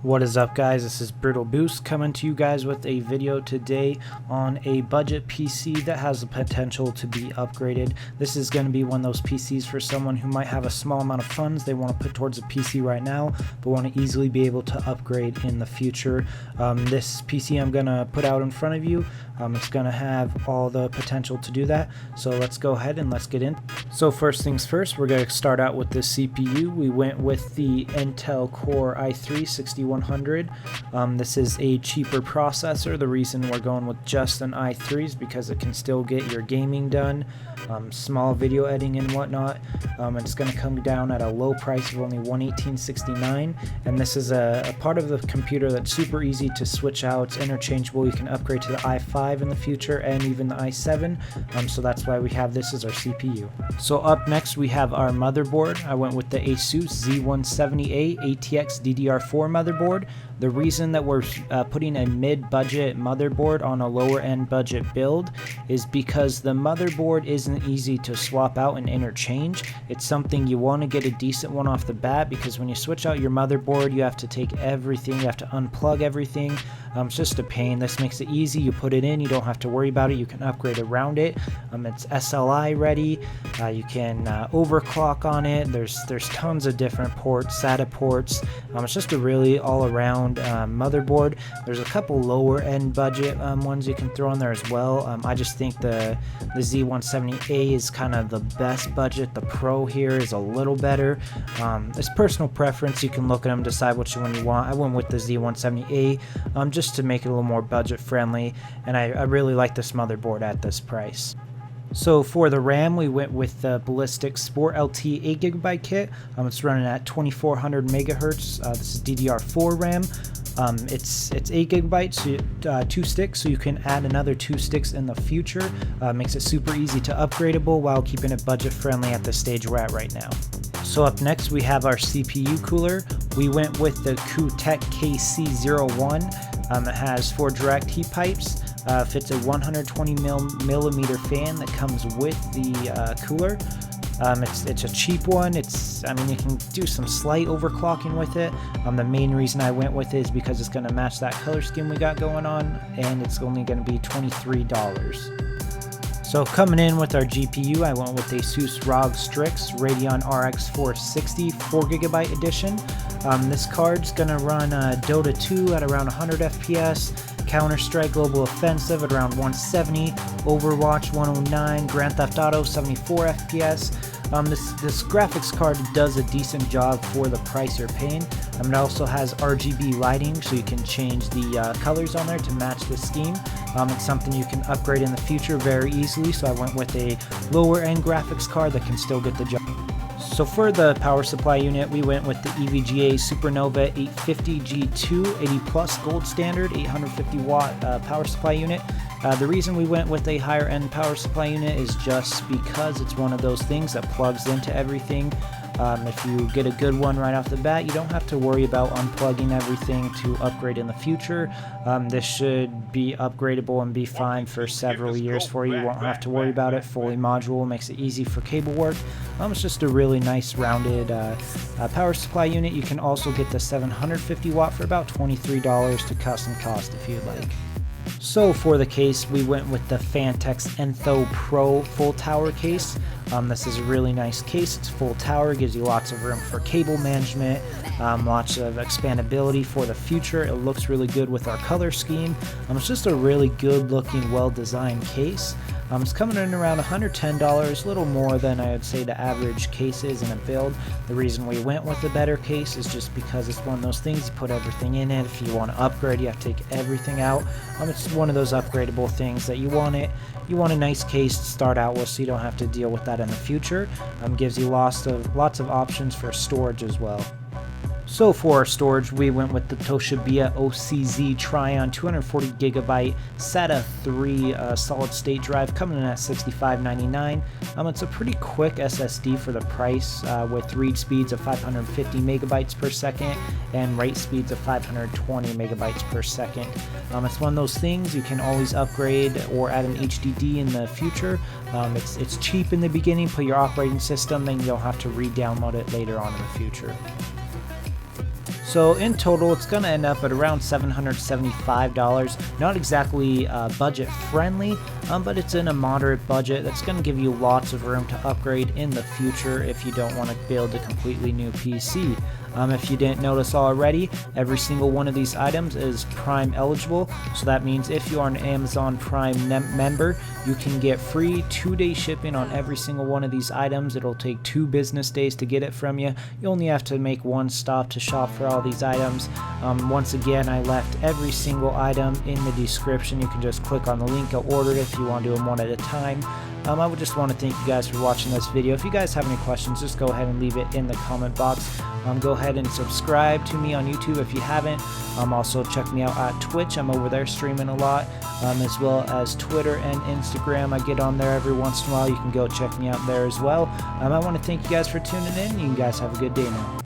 What is up, guys? This is Brutal Boost coming to you guys with a video today on a budget PC that has the potential to be upgraded. This is going to be one of those PCs for someone who might have a small amount of funds they want to put towards a PC right now but want to easily be able to upgrade in the future. This PC I'm going to put out in front of you, it's going to have all the potential to do that. So let's go ahead and let's get in. So first things first, we're going to start out with the CPU. We went with the Intel Core i3 6100. This is a cheaper processor. The reason we're going with just an i3 is because it can still get your gaming done, small video editing and whatnot. It's going to come down at a low price of only $118.69, and this is a part of the computer that's super easy to switch out. It's interchangeable. You can upgrade to the i5 in the future and even the i7, so that's why we have this as our CPU. So up next we have our motherboard. I went with the Asus Z170A ATX DDR4 motherboard. The reason that we're putting a mid-budget motherboard on a lower-end budget build is because the motherboard isn't easy to swap out and interchange. It's something you want to get a decent one off the bat, because when you switch out your motherboard, you have to take everything, you have to unplug everything. It's just a pain. This makes it easy. You put it in, you don't have to worry about it. You can upgrade around it. It's SLI ready. You can overclock on it. There's tons of different ports, SATA ports. It's just a really all-around motherboard. There's a couple lower end budget ones you can throw in there as well. I just think the Z170A is kind of the best budget. The Pro here is a little better. It's personal preference. You can look at them, decide which one you want. I went with the Z170A just to make it a little more budget friendly, and I really like this motherboard at this price. So for the RAM, we went with the Ballistic Sport LT 8GB kit. It's running at 2400 megahertz. This is DDR4 RAM. It's 8GB, so 2 sticks, so you can add another 2 sticks in the future. Makes it super easy to upgradable while keeping it budget friendly at the stage we're at right now. So up next we have our CPU cooler. We went with the Qtech KC01. It has 4 direct heat pipes. Fits a 120 millimeter fan that comes with the cooler. It's a cheap one. You can do some slight overclocking with it. The main reason I went with it is because it's going to match that color scheme we got going on, and it's only going to be $23. So coming in with our GPU, I went with Asus ROG Strix Radeon RX 460 4GB edition. This card's going to run Dota 2 at around 100 FPS, Counter-Strike Global Offensive at around 170, Overwatch 109, Grand Theft Auto 74 FPS. This graphics card does a decent job for the price you're paying. It also has RGB lighting, so you can change the colors on there to match the scheme. It's something you can upgrade in the future very easily, so I went with a lower end graphics card that can still get the job. So for the power supply unit, we went with the EVGA Supernova 850 G2 80 Plus Gold Standard 850 watt power supply unit. The reason we went with a higher end power supply unit is just because it's one of those things that plugs into everything. If you get a good one right off the bat, you don't have to worry about unplugging everything to upgrade in the future. This should be upgradable and be fine for several years for you. You won't have to worry about it. Fully modular, makes it easy for cable work. It's just a really nice rounded power supply unit. You can also get the 750 watt for about $23 to custom cost if you'd like. So for the case, we went with the Fantex Entho Pro full tower case. This is a really nice case. It's full tower, gives you lots of room for cable management, lots of expandability for the future. It looks really good with our color scheme. It's just a really good looking, well designed case. It's coming in around $110, a little more than I would say the average case is in a build. The reason we went with the better case is just because it's one of those things, you put everything in it. If you want to upgrade, you have to take everything out. It's one of those upgradable things that you want a nice case to start out with, so you don't have to deal with that in the future. Gives you lots of options for storage as well. So for our storage, we went with the Toshiba OCZ Tryon 240GB SATA 3 solid state drive, coming in at $65.99. It's a pretty quick SSD for the price, with read speeds of 550 megabytes per second and write speeds of 520 megabytes per second. It's one of those things you can always upgrade or add an HDD in the future. It's cheap in the beginning, put your operating system, then you'll have to re-download it later on in the future. So in total, it's going to end up at around $775. Not exactly budget friendly, but it's in a moderate budget that's going to give you lots of room to upgrade in the future if you don't want to build a completely new PC. If you didn't notice already, every single one of these items is Prime eligible, so that means if you are an Amazon Prime member, you can get free 2-day shipping on every single one of these items. It'll take 2 business days to get it from you. You only have to make one stop to shop for all these items. Once again, I left every single item in the description. You can just click on the link and order it if you want to do them one at a time. I would just want to thank you guys for watching this video. If you guys have any questions, just go ahead and leave it in the comment box. Go ahead and subscribe to me on YouTube if you haven't. Also check me out at Twitch. I'm over there streaming a lot, as well as Twitter and Instagram. I get on there every once in a while. You can go check me out there as well. I want to thank you guys for tuning in. You guys have a good day now.